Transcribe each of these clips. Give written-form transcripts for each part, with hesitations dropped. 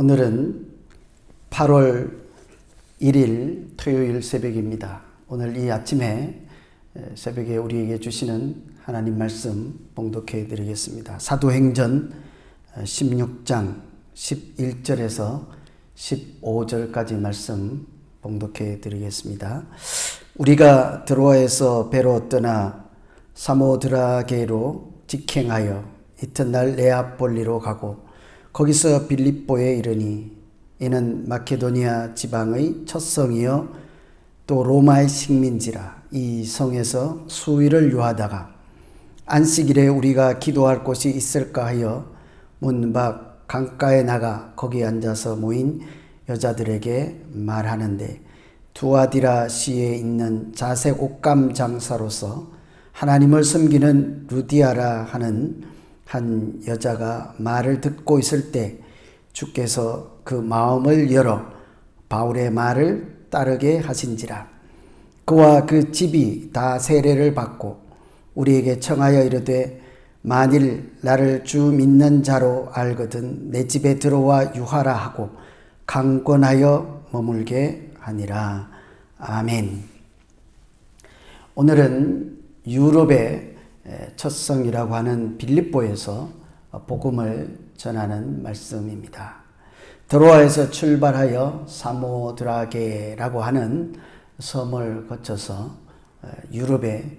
오늘은 8월 1일 토요일 새벽입니다. 오늘 이 아침에 새벽에 우리에게 주시는 하나님 말씀 봉독해 드리겠습니다. 사도행전 16장 11절에서 15절까지 말씀 봉독해 드리겠습니다. 우리가 드로아에서 배로 떠나 사모드라게로 직행하여 이튿날 네아폴리로 가고 거기서 빌립보에 이르니 이는 마케도니아 지방의 첫 성이요 또 로마의 식민지라. 이 성에서 수일을 유하다가 안식일에 우리가 기도할 곳이 있을까 하여 문 밖 강가에 나가 거기 앉아서 모인 여자들에게 말하는데 두아디라시에 있는 자색 옷감 장사로서 하나님을 섬기는 루디아라 하는 한 여자가 말을 듣고 있을 때 주께서 그 마음을 열어 바울의 말을 따르게 하신지라. 그와 그 집이 다 세례를 받고 우리에게 청하여 이르되 만일 나를 주 믿는 자로 알거든 내 집에 들어와 유하라 하고 강권하여 머물게 하니라. 아멘. 오늘은 유럽의 첫 성이라고 하는 빌립보에서 복음을 전하는 말씀입니다. 드로아에서 출발하여 사모드라게라고 하는 섬을 거쳐서 유럽에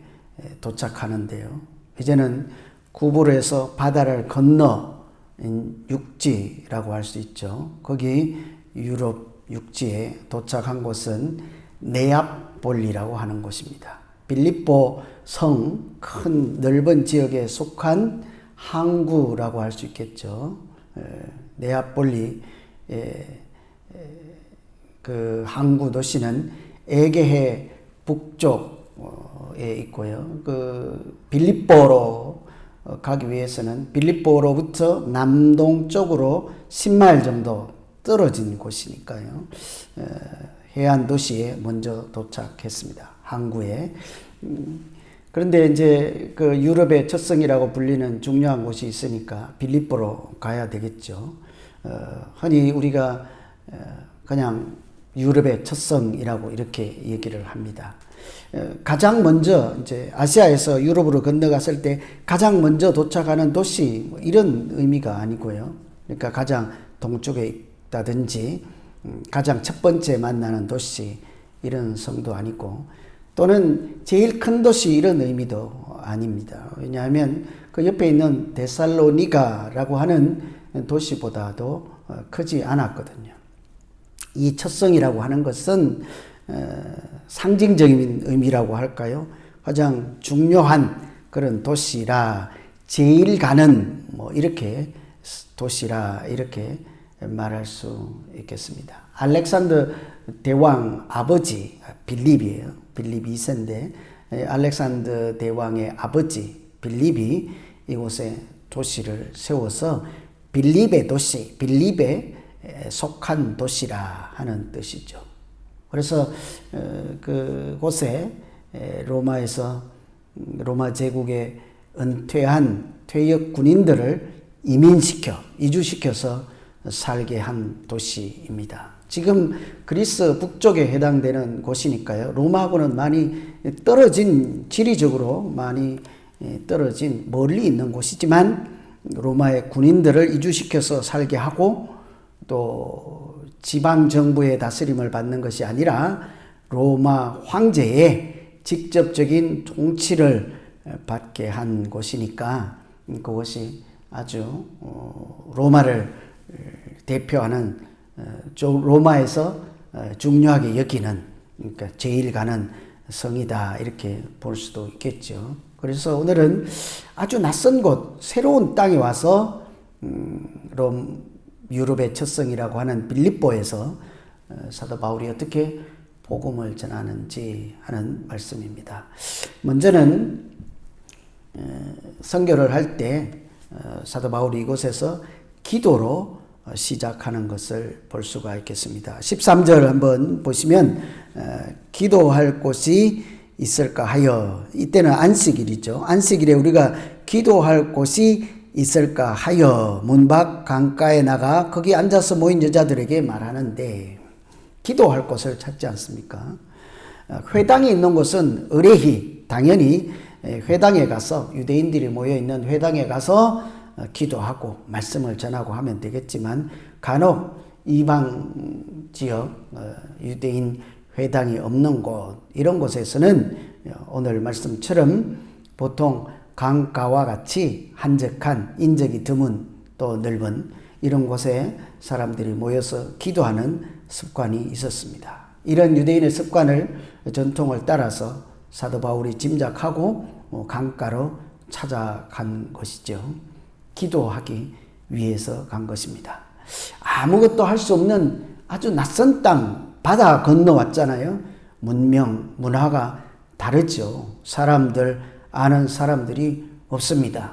도착하는데요. 이제는 구부로에서 바다를 건너 육지라고 할 수 있죠. 거기 유럽 육지에 도착한 곳은 네아폴리라고 하는 곳입니다. 빌립보 성 큰 넓은 지역에 속한 항구라고 할 수 있겠죠. 네아폴리 그 항구 도시는 에게해 북쪽에 있고요. 그 빌립보로 가기 위해서는 빌립보로부터 남동쪽으로 10마일 정도 떨어진 곳이니까요. 해안 도시에 먼저 도착했습니다. 항구에. 그런데 이제 그 유럽의 첫 성이라고 불리는 중요한 곳이 있으니까 빌립보로 가야 되겠죠. 흔히 우리가 그냥 유럽의 첫 성이라고 이렇게 얘기를 합니다. 가장 먼저 이제 아시아에서 유럽으로 건너갔을 때 가장 먼저 도착하는 도시 뭐 이런 의미가 아니고요. 그러니까 가장 동쪽에 있다든지 가장 첫 번째 만나는 도시 이런 성도 아니고 또는 제일 큰 도시 이런 의미도 아닙니다. 왜냐하면 그 옆에 있는 데살로니가라고 하는 도시보다도 크지 않았거든요. 이 첫 성이라고 하는 것은 상징적인 의미라고 할까요? 가장 중요한 그런 도시라, 제일 가는 뭐 이렇게 도시라 이렇게 말할 수 있겠습니다. 알렉산더 대왕 아버지 빌립이에요. 빌립 2세인데 알렉산더 대왕의 아버지 빌립이 이곳에 도시를 세워서 빌립의 도시, 빌립에 속한 도시라 하는 뜻이죠. 그래서 그곳에 로마에서 로마 제국에 은퇴한 퇴역 군인들을 이주시켜서 살게 한 도시입니다. 지금 그리스 북쪽에 해당되는 곳이니까요. 로마하고는 많이 떨어진, 지리적으로 많이 떨어진 멀리 있는 곳이지만 로마의 군인들을 이주시켜서 살게 하고 또 지방정부의 다스림을 받는 것이 아니라 로마 황제의 직접적인 통치를 받게 한 곳이니까 그것이 아주 로마를 대표하는 로마에서 중요하게 여기는 그러니까 제일 가는 성이다 이렇게 볼 수도 있겠죠. 그래서 오늘은 아주 낯선 곳, 새로운 땅에 와서 유럽의 첫 성이라고 하는 빌립보에서 사도 바울이 어떻게 복음을 전하는지 하는 말씀입니다. 먼저는 선교를 할 때 사도 바울이 이곳에서 기도로 시작하는 것을 볼 수가 있겠습니다. 13절 한번 보시면 기도할 곳이 있을까 하여, 이때는 안식일이죠. 안식일에 우리가 기도할 곳이 있을까 하여 문 밖 강가에 나가 거기 앉아서 모인 여자들에게 말하는데 기도할 곳을 찾지 않습니까? 회당이 있는 곳은 의례히 당연히 회당에 가서 유대인들이 모여있는 회당에 가서 기도하고 말씀을 전하고 하면 되겠지만 간혹 이방 지역 유대인 회당이 없는 곳 이런 곳에서는 오늘 말씀처럼 보통 강가와 같이 한적한 인적이 드문 또 넓은 이런 곳에 사람들이 모여서 기도하는 습관이 있었습니다. 이런 유대인의 습관을 전통을 따라서 사도 바울이 짐작하고 강가로 찾아간 것이죠. 기도하기 위해서 간 것입니다. 아무것도 할 수 없는 아주 낯선 땅, 바다 건너왔잖아요. 문명, 문화가 다르죠. 사람들, 아는 사람들이 없습니다.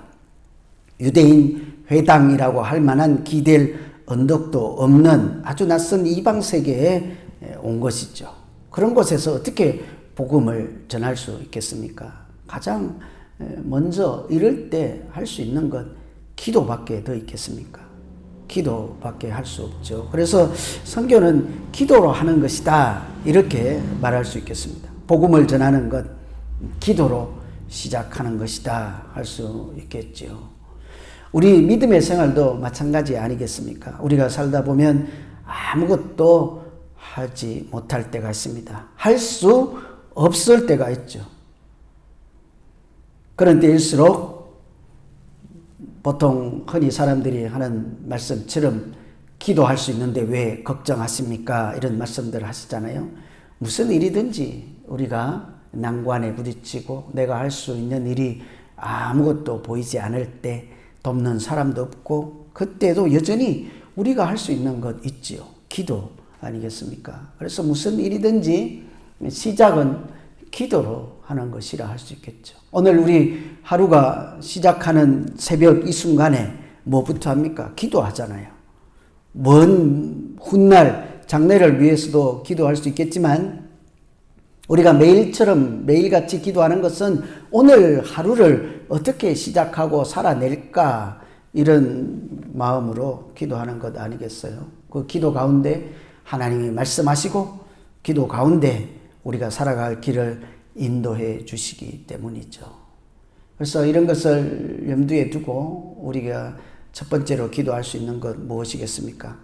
유대인 회당이라고 할 만한 기댈 언덕도 없는 아주 낯선 이방 세계에 온 것이죠. 그런 곳에서 어떻게 복음을 전할 수 있겠습니까? 가장 먼저 이럴 때 할 수 있는 것 기도밖에 더 있겠습니까? 기도밖에 할 수 없죠. 그래서 선교는 기도로 하는 것이다 이렇게 말할 수 있겠습니다. 복음을 전하는 것 기도로 시작하는 것이다 할 수 있겠죠. 우리 믿음의 생활도 마찬가지 아니겠습니까? 우리가 살다 보면 아무것도 하지 못할 때가 있습니다. 할 수 없을 때가 있죠. 그런 때일수록 보통 흔히 사람들이 하는 말씀처럼 기도할 수 있는데 왜 걱정하십니까? 이런 말씀들을 하시잖아요. 무슨 일이든지 우리가 난관에 부딪히고 내가 할 수 있는 일이 아무것도 보이지 않을 때 돕는 사람도 없고 그때도 여전히 우리가 할 수 있는 것 있지요. 기도 아니겠습니까? 그래서 무슨 일이든지 시작은 기도로 하는 것이라 할 수 있겠죠. 오늘 우리 하루가 시작하는 새벽 이 순간에 뭐부터 합니까? 기도하잖아요. 먼 훗날 장래를 위해서도 기도할 수 있겠지만 우리가 매일처럼 매일같이 기도하는 것은 오늘 하루를 어떻게 시작하고 살아낼까 이런 마음으로 기도하는 것 아니겠어요? 그 기도 가운데 하나님이 말씀하시고 기도 가운데 우리가 살아갈 길을 인도해 주시기 때문이죠. 그래서 이런 것을 염두에 두고 우리가 첫 번째로 기도할 수 있는 것 무엇이겠습니까?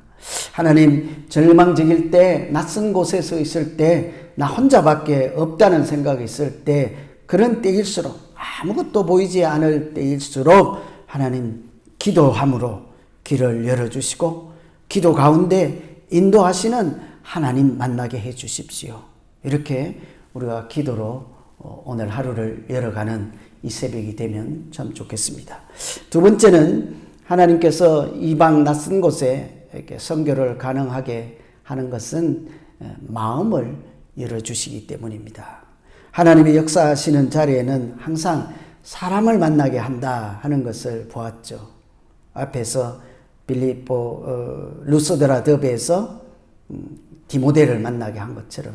하나님, 절망적일 때, 낯선 곳에서 있을 때, 나 혼자밖에 없다는 생각이 있을 때, 그런 때일수록, 아무것도 보이지 않을 때일수록 하나님 기도함으로 길을 열어주시고 기도 가운데 인도하시는 하나님 만나게 해 주십시오. 이렇게 우리가 기도로 오늘 하루를 열어가는 이 새벽이 되면 참 좋겠습니다. 두 번째는 하나님께서 이방 낯선 곳에 이렇게 선교를 가능하게 하는 것은 마음을 열어주시기 때문입니다. 하나님의 역사하시는 자리에는 항상 사람을 만나게 한다 하는 것을 보았죠. 앞에서 빌립보 루스드라 더베에서 디모데를 만나게 한 것처럼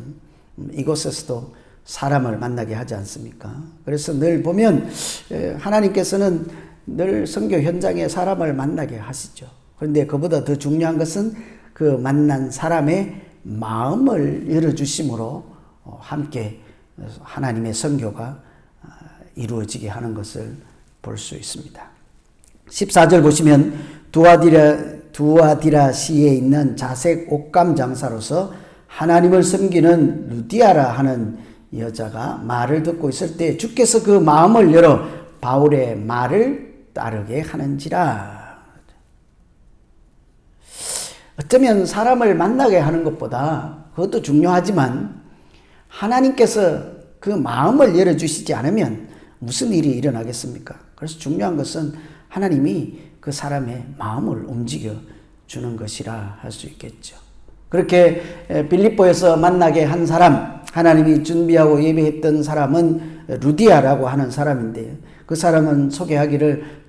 이곳에서도 사람을 만나게 하지 않습니까? 그래서 늘 보면 하나님께서는 늘 선교 현장에 사람을 만나게 하시죠. 그런데 그보다 더 중요한 것은 그 만난 사람의 마음을 열어주심으로 함께 하나님의 선교가 이루어지게 하는 것을 볼 수 있습니다. 14절 보시면 두아디라시에 있는 자색 옷감 장사로서 하나님을 섬기는 루디아라 하는 여자가 말을 듣고 있을 때 주께서 그 마음을 열어 바울의 말을 따르게 하는지라. 어쩌면 사람을 만나게 하는 것보다 그것도 중요하지만 하나님께서 그 마음을 열어주시지 않으면 무슨 일이 일어나겠습니까? 그래서 중요한 것은 하나님이 그 사람의 마음을 움직여 주는 것이라 할 수 있겠죠. 그렇게 빌립보에서 만나게 한 사람, 하나님이 준비하고 예배했던 사람은 루디아라고 하는 사람인데요. 그 사람은 소개하기를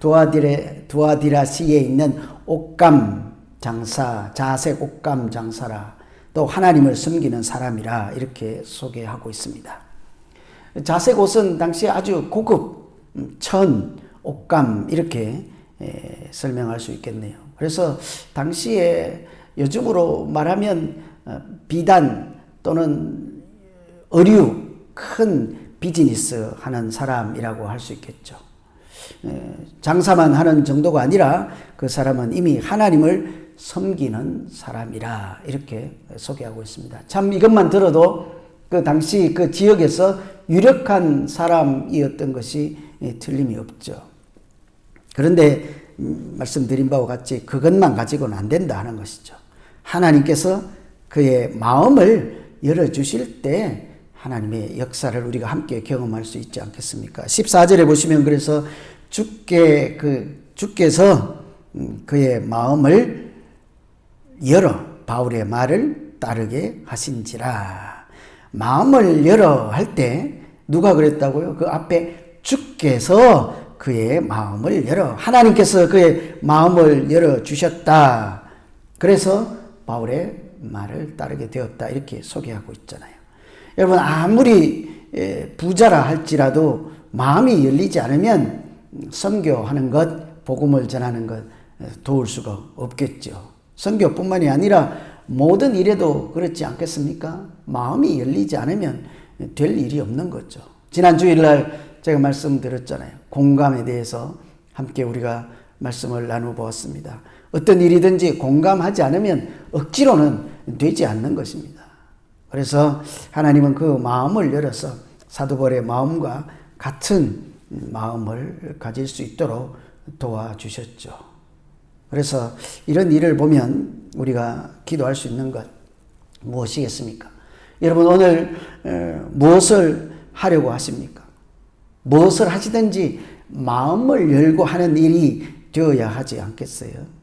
두아디라시에 있는 옷감 장사, 자색 옷감 장사라, 또 하나님을 섬기는 사람이라 이렇게 소개하고 있습니다. 자색 옷은 당시에 아주 고급 천, 옷감 이렇게 설명할 수 있겠네요. 그래서 당시에 요즘으로 말하면 비단 또는 의류, 큰 비즈니스 하는 사람이라고 할 수 있겠죠. 장사만 하는 정도가 아니라 그 사람은 이미 하나님을 섬기는 사람이라 이렇게 소개하고 있습니다. 참 이것만 들어도 그 당시 그 지역에서 유력한 사람이었던 것이 틀림이 없죠. 그런데 말씀드린 바와 같이 그것만 가지고는 안 된다 하는 것이죠. 하나님께서 그의 마음을 열어주실 때 하나님의 역사를 우리가 함께 경험할 수 있지 않겠습니까? 14절에 보시면 그래서 주께서 그의 마음을 열어 바울의 말을 따르게 하신지라. 마음을 열어 할 때 누가 그랬다고요? 그 앞에 주께서 그의 마음을 열어, 하나님께서 그의 마음을 열어 주셨다. 그래서 바울의 말을 따르게 되었다. 이렇게 소개하고 있잖아요. 여러분, 아무리 부자라 할지라도 마음이 열리지 않으면 선교하는 것, 복음을 전하는 것 도울 수가 없겠죠. 선교뿐만이 아니라 모든 일에도 그렇지 않겠습니까? 마음이 열리지 않으면 될 일이 없는 거죠. 지난 주일날 제가 말씀드렸잖아요. 공감에 대해서 함께 우리가 말씀을 나눠보았습니다. 어떤 일이든지 공감하지 않으면 억지로는 되지 않는 것입니다. 그래서 하나님은 그 마음을 열어서 사도 바울의 마음과 같은 마음을 가질 수 있도록 도와주셨죠. 그래서 이런 일을 보면 우리가 기도할 수 있는 것 무엇이겠습니까? 여러분, 오늘 무엇을 하려고 하십니까? 무엇을 하시든지 마음을 열고 하는 일이 되어야 하지 않겠어요?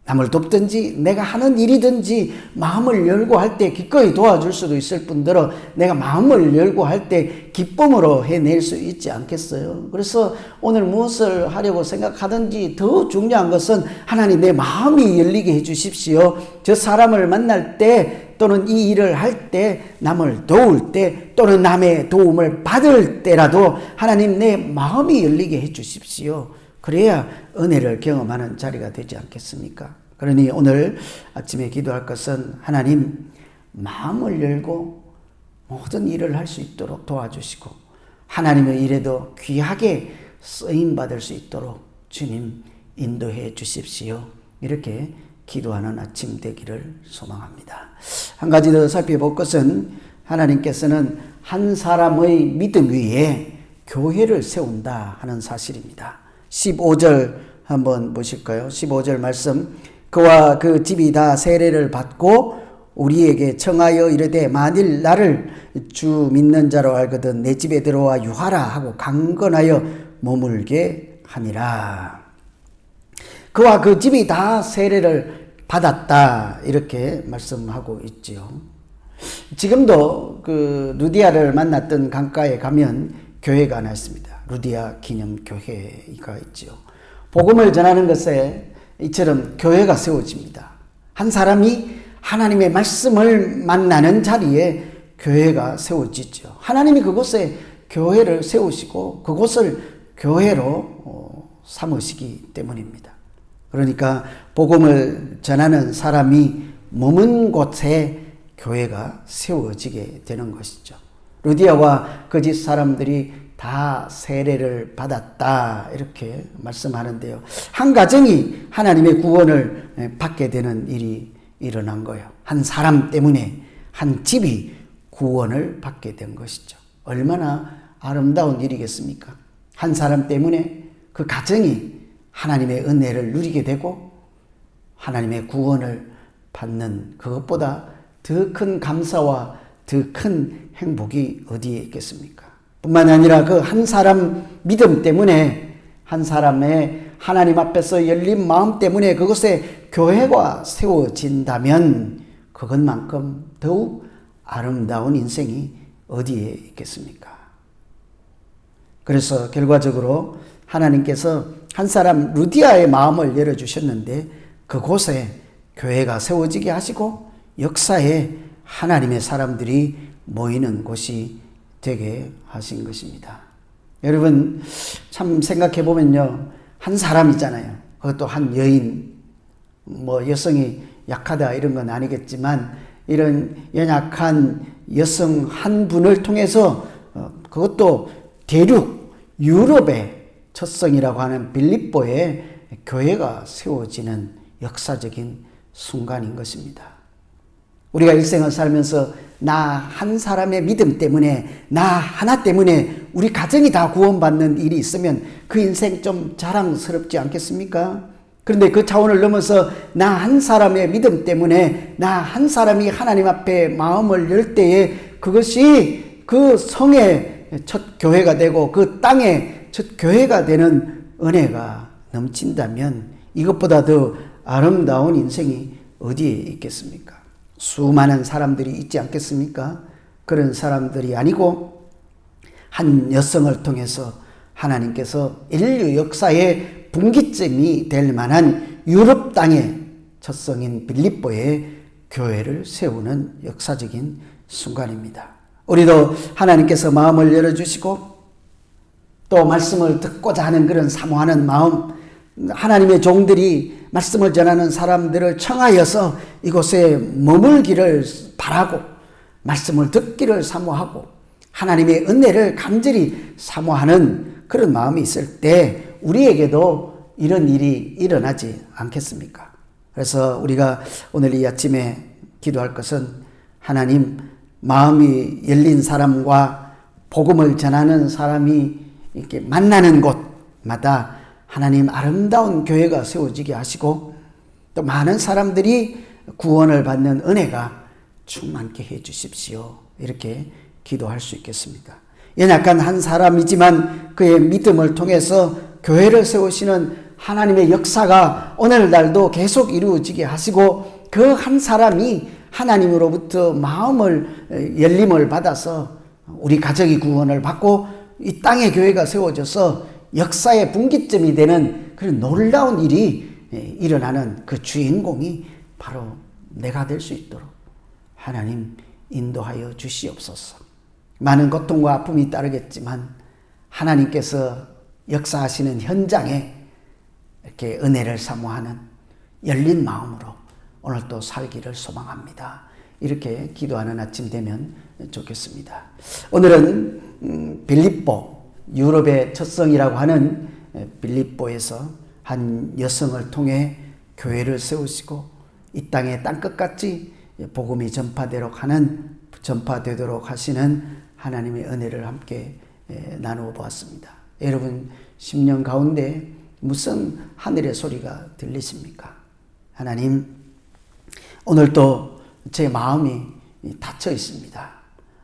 남을 돕든지 내가 하는 일이든지 마음을 열고 할 때 기꺼이 도와줄 수도 있을 뿐더러 내가 마음을 열고 할 때 기쁨으로 해낼 수 있지 않겠어요? 그래서 오늘 무엇을 하려고 생각하든지 더 중요한 것은 하나님 내 마음이 열리게 해 주십시오. 저 사람을 만날 때 또는 이 일을 할 때, 남을 도울 때 또는 남의 도움을 받을 때라도 하나님 내 마음이 열리게 해 주십시오. 그래야 은혜를 경험하는 자리가 되지 않겠습니까? 그러니 오늘 아침에 기도할 것은 하나님 마음을 열고 모든 일을 할 수 있도록 도와주시고 하나님의 일에도 귀하게 쓰임받을 수 있도록 주님 인도해 주십시오. 이렇게 기도하는 아침 되기를 소망합니다. 한 가지 더 살펴볼 것은 하나님께서는 한 사람의 믿음 위에 교회를 세운다 하는 사실입니다. 15절 한번 보실까요? 15절 말씀. 그와 그 집이 다 세례를 받고 우리에게 청하여 이르되 만일 나를 주 믿는 자로 알거든 내 집에 들어와 유하라 하고 강건하여 머물게 하니라. 그와 그 집이 다 세례를 받았다 이렇게 말씀하고 있지요. 지금도 그 루디아를 만났던 강가에 가면 교회가 하나 있습니다. 루디아 기념교회가 있지요. 복음을 전하는 것에 이처럼 교회가 세워집니다. 한 사람이 하나님의 말씀을 만나는 자리에 교회가 세워지죠. 하나님이 그곳에 교회를 세우시고 그곳을 교회로 삼으시기 때문입니다. 그러니까 복음을 전하는 사람이 머문 곳에 교회가 세워지게 되는 것이죠. 루디아와 그 집 사람들이 다 세례를 받았다 이렇게 말씀하는데요. 한 가정이 하나님의 구원을 받게 되는 일이 일어난 거예요. 한 사람 때문에 한 집이 구원을 받게 된 것이죠. 얼마나 아름다운 일이겠습니까? 한 사람 때문에 그 가정이 하나님의 은혜를 누리게 되고 하나님의 구원을 받는 그것보다 더 큰 감사와 더 큰 행복이 어디에 있겠습니까? 뿐만 아니라 그 한 사람 믿음 때문에 한 사람의 하나님 앞에서 열린 마음 때문에 그것에 교회가 세워진다면 그것만큼 더욱 아름다운 인생이 어디에 있겠습니까? 그래서 결과적으로 하나님께서 한 사람 루디아의 마음을 열어주셨는데 그곳에 교회가 세워지게 하시고 역사에 하나님의 사람들이 모이는 곳이 되게 하신 것입니다. 여러분 참 생각해 보면요, 한 사람이잖아요. 그것도 한 여인, 여성이 약하다 이런 건 아니겠지만 이런 연약한 여성 한 분을 통해서 그것도 대륙 유럽의 첫성이라고 하는 빌립보에 교회가 세워지는 역사적인 순간인 것입니다. 우리가 일생을 살면서 나 한 사람의 믿음 때문에, 나 하나 때문에 우리 가정이 다 구원받는 일이 있으면 그 인생 좀 자랑스럽지 않겠습니까? 그런데 그 차원을 넘어서 나 한 사람의 믿음 때문에 나 한 사람이 하나님 앞에 마음을 열 때에 그것이 그 성의 첫 교회가 되고 그 땅의 첫 교회가 되는 은혜가 넘친다면 이것보다 더 아름다운 인생이 어디에 있겠습니까? 수많은 사람들이 있지 않겠습니까? 그런 사람들이 아니고 한 여성을 통해서 하나님께서 인류 역사의 분기점이 될 만한 유럽 땅의 첫성인 빌립보에 교회를 세우는 역사적인 순간입니다. 우리도 하나님께서 마음을 열어주시고 또 말씀을 듣고자 하는 그런 사모하는 마음, 하나님의 종들이 말씀을 전하는 사람들을 청하여서 이곳에 머물기를 바라고 말씀을 듣기를 사모하고 하나님의 은혜를 간절히 사모하는 그런 마음이 있을 때 우리에게도 이런 일이 일어나지 않겠습니까? 그래서 우리가 오늘 이 아침에 기도할 것은 하나님, 마음이 열린 사람과 복음을 전하는 사람이 이렇게 만나는 곳마다 하나님 아름다운 교회가 세워지게 하시고 또 많은 사람들이 구원을 받는 은혜가 충만케 해 주십시오. 이렇게 기도할 수 있겠습니까? 연약한 한 사람이지만 그의 믿음을 통해서 교회를 세우시는 하나님의 역사가 오늘날도 계속 이루어지게 하시고 그 한 사람이 하나님으로부터 마음을 열림을 받아서 우리 가정이 구원을 받고 이 땅에 교회가 세워져서 역사의 분기점이 되는 그런 놀라운 일이 일어나는 그 주인공이 바로 내가 될 수 있도록 하나님 인도하여 주시옵소서. 많은 고통과 아픔이 따르겠지만 하나님께서 역사하시는 현장에 이렇게 은혜를 사모하는 열린 마음으로 오늘도 살기를 소망합니다. 이렇게 기도하는 아침 되면 좋겠습니다. 오늘은 빌립보, 유럽의 첫성이라고 하는 빌립보에서 한 여성을 통해 교회를 세우시고 이 땅의 땅끝같이 복음이 전파되도록 하시는 하나님의 은혜를 함께 나누어 보았습니다. 여러분 심령 가운데 무슨 하늘의 소리가 들리십니까? 하나님, 오늘도 제 마음이 닫혀 있습니다.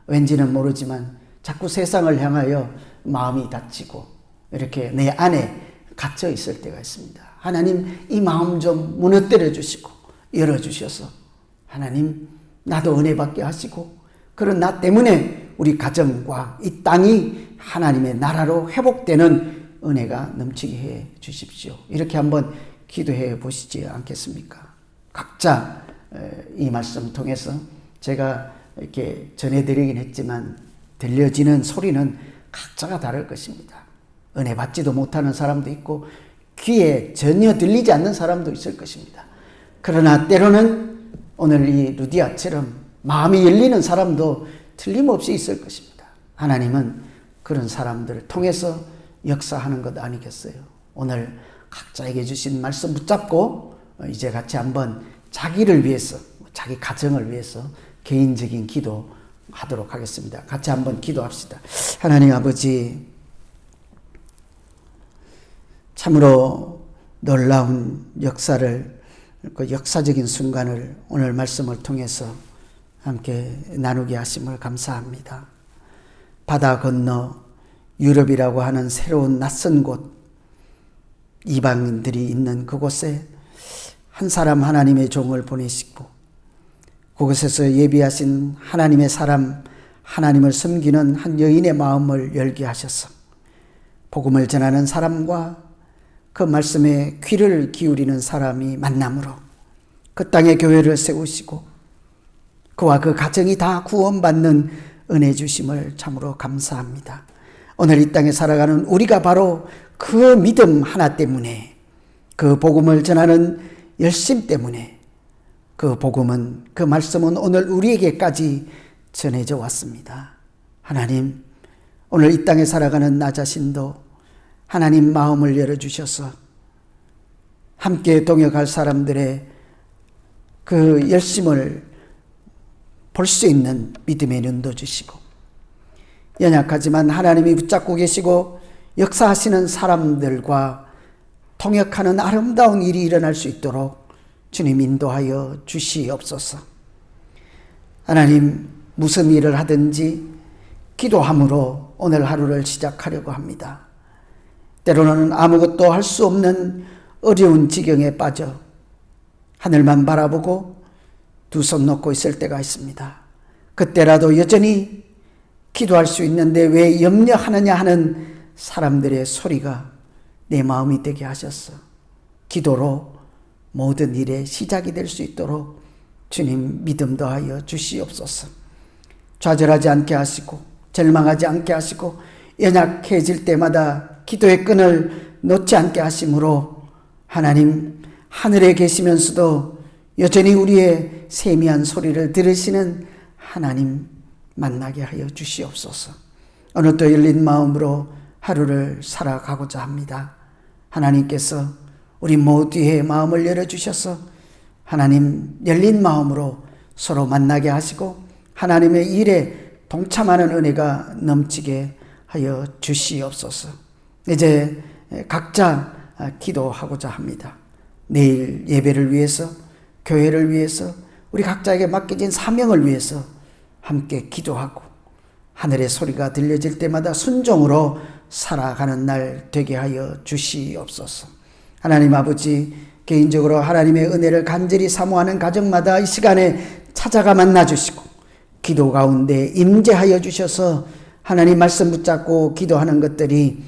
왠지는 모르지만 자꾸 세상을 향하여 마음이 닫히고 이렇게 내 안에 갇혀 있을 때가 있습니다. 하나님, 이 마음 좀 무너뜨려 주시고 열어주셔서 하나님, 나도 은혜 받게 하시고 그런 나 때문에 우리 가정과 이 땅이 하나님의 나라로 회복되는 은혜가 넘치게 해 주십시오. 이렇게 한번 기도해 보시지 않겠습니까? 각자 이 말씀 통해서 제가 이렇게 전해드리긴 했지만 들려지는 소리는 각자가 다를 것입니다. 은혜 받지도 못하는 사람도 있고 귀에 전혀 들리지 않는 사람도 있을 것입니다. 그러나 때로는 오늘 이 루디아처럼 마음이 열리는 사람도 틀림없이 있을 것입니다. 하나님은 그런 사람들을 통해서 역사하는 것 아니겠어요? 오늘 각자에게 주신 말씀 붙잡고 이제 같이 한번 자기를 위해서, 자기 가정을 위해서 개인적인 기도 하도록 하겠습니다. 같이 한번 기도합시다. 하나님 아버지, 참으로 놀라운 역사를, 그 역사적인 순간을 오늘 말씀을 통해서 함께 나누게 하심을 감사합니다. 바다 건너 유럽이라고 하는 새로운 낯선 곳, 이방인들이 있는 그곳에 한 사람 하나님의 종을 보내시고 그곳에서 예비하신 하나님의 사람, 하나님을 섬기는 한 여인의 마음을 열게 하셔서 복음을 전하는 사람과 그 말씀에 귀를 기울이는 사람이 만남으로 그 땅에 교회를 세우시고 그와 그 가정이 다 구원받는 은혜 주심을 참으로 감사합니다. 오늘 이 땅에 살아가는 우리가 바로 그 믿음 하나 때문에, 그 복음을 전하는 열심 때문에 그 복음은, 그 말씀은 오늘 우리에게까지 전해져 왔습니다. 하나님, 오늘 이 땅에 살아가는 나 자신도 하나님 마음을 열어주셔서 함께 동역할 사람들의 그 열심을 볼 수 있는 믿음의 눈도 주시고, 연약하지만 하나님이 붙잡고 계시고 역사하시는 사람들과 통역하는 아름다운 일이 일어날 수 있도록 주님 인도하여 주시옵소서. 하나님, 무슨 일을 하든지 기도함으로 오늘 하루를 시작하려고 합니다. 때로는 아무것도 할 수 없는 어려운 지경에 빠져 하늘만 바라보고 두 손 놓고 있을 때가 있습니다. 그때라도 여전히 기도할 수 있는데 왜 염려하느냐 하는 사람들의 소리가 내 마음이 되게 하셨어. 기도로 모든 일의 시작이 될 수 있도록 주님 믿음 더하여 주시옵소서. 좌절하지 않게 하시고 절망하지 않게 하시고 연약해질 때마다 기도의 끈을 놓지 않게 하심으로 하나님, 하늘에 계시면서도 여전히 우리의 세미한 소리를 들으시는 하나님 만나게 하여 주시옵소서. 오늘도 열린 마음으로 하루를 살아가고자 합니다. 하나님께서 우리 모두의 마음을 열어주셔서 하나님 열린 마음으로 서로 만나게 하시고 하나님의 일에 동참하는 은혜가 넘치게 하여 주시옵소서. 이제 각자 기도하고자 합니다. 내일 예배를 위해서, 교회를 위해서, 우리 각자에게 맡겨진 사명을 위해서 함께 기도하고 하늘의 소리가 들려질 때마다 순종으로 살아가는 날 되게 하여 주시옵소서. 하나님 아버지, 개인적으로 하나님의 은혜를 간절히 사모하는 가정마다 이 시간에 찾아가 만나주시고 기도 가운데 임재하여 주셔서 하나님 말씀 붙잡고 기도하는 것들이,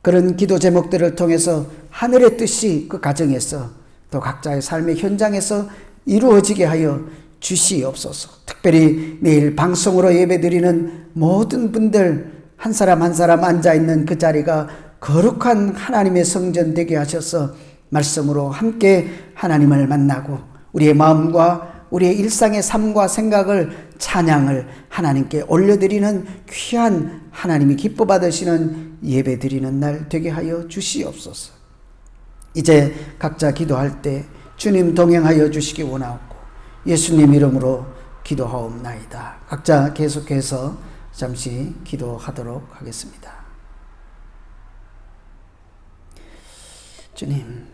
그런 기도 제목들을 통해서 하늘의 뜻이 그 가정에서 또 각자의 삶의 현장에서 이루어지게 하여 주시옵소서. 특별히 내일 방송으로 예배드리는 모든 분들 한 사람 한 사람 앉아있는 그 자리가 거룩한 하나님의 성전 되게 하셔서 말씀으로 함께 하나님을 만나고 우리의 마음과 우리의 일상의 삶과 생각을, 찬양을 하나님께 올려드리는 귀한, 하나님이 기뻐 받으시는 예배 드리는 날 되게 하여 주시옵소서. 이제 각자 기도할 때 주님 동행하여 주시기 원하옵고 예수님 이름으로 기도하옵나이다. 각자 계속해서 잠시 기도하도록 하겠습니다. 주님,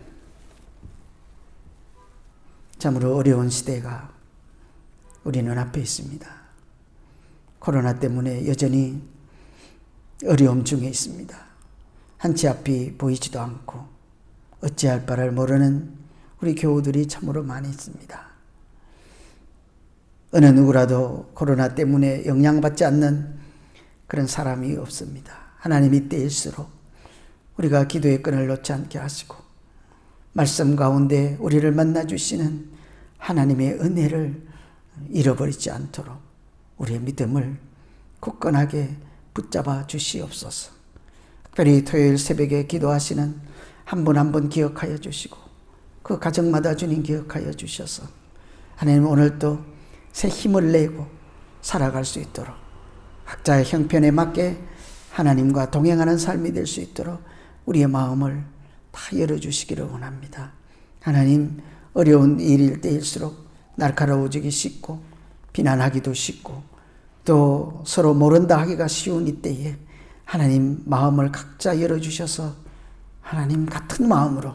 참으로 어려운 시대가 우리 눈앞에 있습니다. 코로나 때문에 여전히 어려움 중에 있습니다. 한치 앞이 보이지도 않고 어찌할 바를 모르는 우리 교우들이 참으로 많이 있습니다. 어느 누구라도 코로나 때문에 영향받지 않는 그런 사람이 없습니다. 하나님 이때일수록 우리가 기도의 끈을 놓지 않게 하시고 말씀 가운데 우리를 만나주시는 하나님의 은혜를 잃어버리지 않도록 우리의 믿음을 굳건하게 붙잡아 주시옵소서. 특별히 토요일 새벽에 기도하시는 한 분 한 분 기억하여 주시고 그 가정마다 주님 기억하여 주셔서 하나님 오늘도 새 힘을 내고 살아갈 수 있도록 각자의 형편에 맞게 하나님과 동행하는 삶이 될 수 있도록 우리의 마음을 다 열어주시기를 원합니다. 하나님, 어려운 일일 때일수록 날카로워지기 쉽고 비난하기도 쉽고 또 서로 모른다 하기가 쉬운 이때에 하나님 마음을 각자 열어주셔서 하나님 같은 마음으로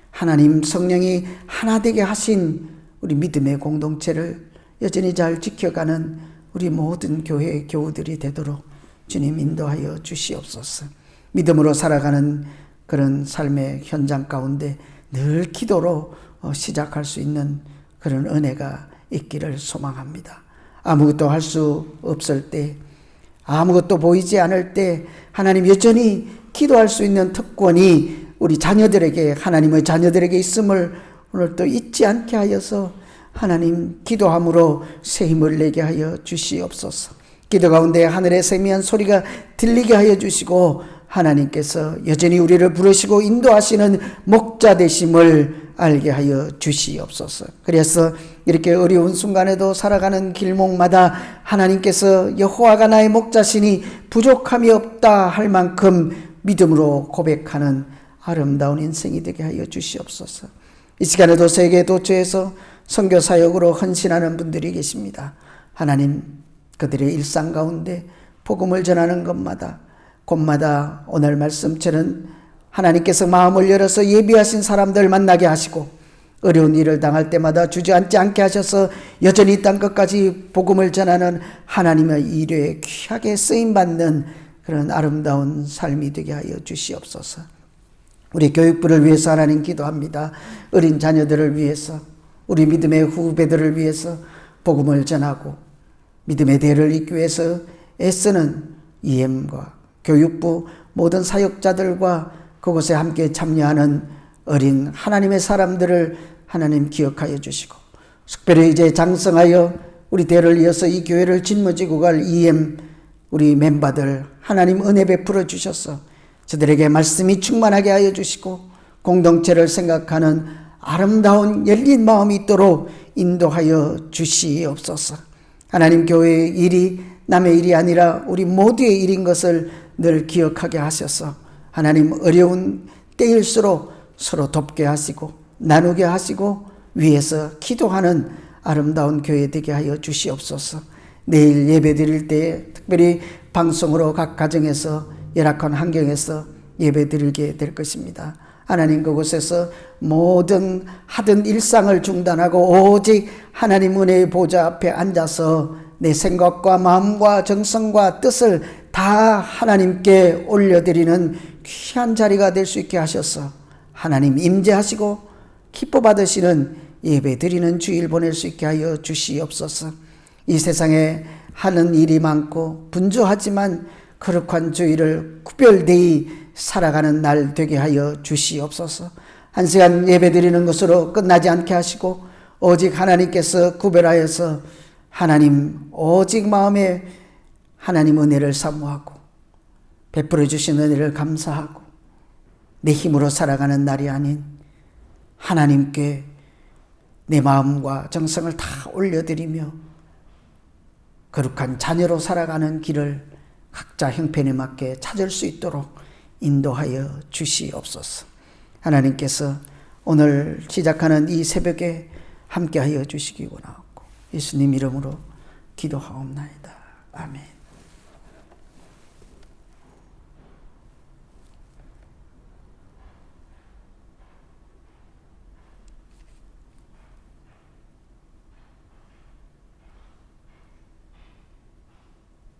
하나님 성령이 하나 되게 하신 우리 믿음의 공동체를 여전히 잘 지켜가는 우리 모든 교회의 교우들이 되도록 주님 인도하여 주시옵소서. 믿음으로 살아가는 그런 삶의 현장 가운데 늘 기도로 시작할 수 있는 그런 은혜가 있기를 소망합니다. 아무것도 할 수 없을 때, 아무것도 보이지 않을 때 하나님 여전히 기도할 수 있는 특권이 우리 자녀들에게, 하나님의 자녀들에게 있음을 오늘 또 잊지 않게 하여서 하나님 기도함으로 새 힘을 내게 하여 주시옵소서. 기도 가운데 하늘의 세미한 소리가 들리게 하여 주시고 하나님께서 여전히 우리를 부르시고 인도하시는 목자 되심을 알게 하여 주시옵소서. 그래서 이렇게 어려운 순간에도 살아가는 길목마다 하나님께서 여호와가 나의 목자시니 부족함이 없다 할 만큼 믿음으로 고백하는 아름다운 인생이 되게 하여 주시옵소서. 이 시간에도 세계 도처에서 선교 사역으로 헌신하는 분들이 계십니다. 하나님, 그들의 일상 가운데 복음을 전하는 것마다 곳마다 오늘 말씀처럼 하나님께서 마음을 열어서 예비하신 사람들 만나게 하시고 어려운 일을 당할 때마다 주저앉지 않게 하셔서 여전히 이 땅 끝까지 복음을 전하는 하나님의 일에 귀하게 쓰임받는 그런 아름다운 삶이 되게 하여 주시옵소서. 우리 교육부를 위해서 하나님 기도합니다. 어린 자녀들을 위해서, 우리 믿음의 후배들을 위해서 복음을 전하고 믿음의 대를 잇기 위해서 애쓰는 EM과 교육부 모든 사역자들과 그곳에 함께 참여하는 어린 하나님의 사람들을 하나님 기억하여 주시고, 특별히 이제 장성하여 우리 대를 이어서 이 교회를 짊어지고 갈 EM 우리 멤버들 하나님 은혜 베풀어 주셔서 저들에게 말씀이 충만하게 하여 주시고 공동체를 생각하는 아름다운 열린 마음이 있도록 인도하여 주시옵소서. 하나님, 교회의 일이 남의 일이 아니라 우리 모두의 일인 것을 늘 기억하게 하셔서 하나님, 어려운 때일수록 서로 돕게 하시고 나누게 하시고 위해서 기도하는 아름다운 교회 되게 하여 주시옵소서. 내일 예배 드릴 때 특별히 방송으로 각 가정에서 열악한 환경에서 예배 드리게 될 것입니다. 하나님, 그곳에서 모든 하던 일상을 중단하고 오직 하나님 은혜의 보좌 앞에 앉아서 내 생각과 마음과 정성과 뜻을 다 하나님께 올려드리는 귀한 자리가 될 수 있게 하셔서 하나님 임재하시고 기뻐 받으시는 예배 드리는 주일 보낼 수 있게 하여 주시옵소서. 이 세상에 하는 일이 많고 분주하지만 거룩한 주일을 구별되이 살아가는 날 되게 하여 주시옵소서. 한 시간 예배 드리는 것으로 끝나지 않게 하시고 오직 하나님께서 구별하여서 하나님 오직 마음에 하나님 은혜를 사모하고 베풀어 주신 은혜를 감사하고 내 힘으로 살아가는 날이 아닌 하나님께 내 마음과 정성을 다 올려드리며 거룩한 자녀로 살아가는 길을 각자 형편에 맞게 찾을 수 있도록 인도하여 주시옵소서. 하나님께서 오늘 시작하는 이 새벽에 함께하여 주시기 원하옵고 예수님 이름으로 기도하옵나이다. 아멘.